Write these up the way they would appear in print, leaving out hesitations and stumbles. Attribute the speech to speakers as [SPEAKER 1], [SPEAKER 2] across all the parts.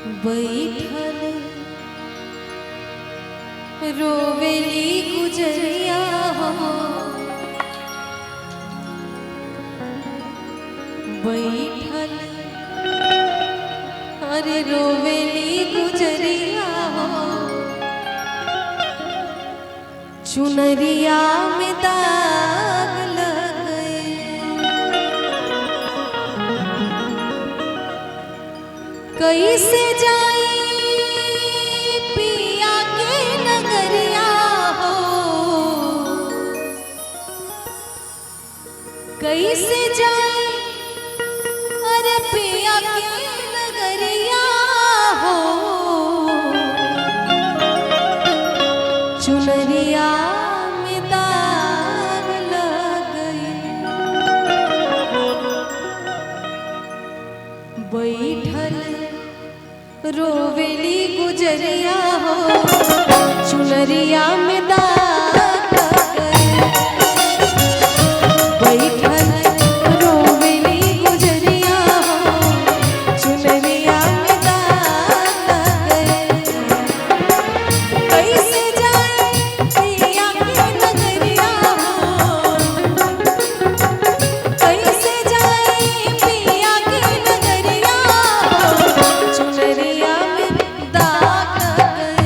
[SPEAKER 1] बैठल रोवेली गुजरिया हो, बैठल अरे रोवेली गुजरिया हो, चुनरिया में दाग लग गए। कैसे जाए पिया के नगरिया हो, कैसे जाए अरे पिया के नगरिया हो, चुनरिया में दाग लग गई। बैठल रोवेली गुजरिया हो, चुनरिया में दाग लग गई। बैठल रोवेली गुजरिया हो, चुनरिया में दाग लग गई। कैसे जाए पिया के नगरिया हो, कैसे जाए पिया के नगरिया हो, चुनरिया में दाग लग गए।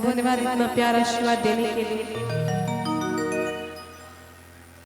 [SPEAKER 2] धन्यवाद इतना प्यारा आशीर्वाद देने के लिए।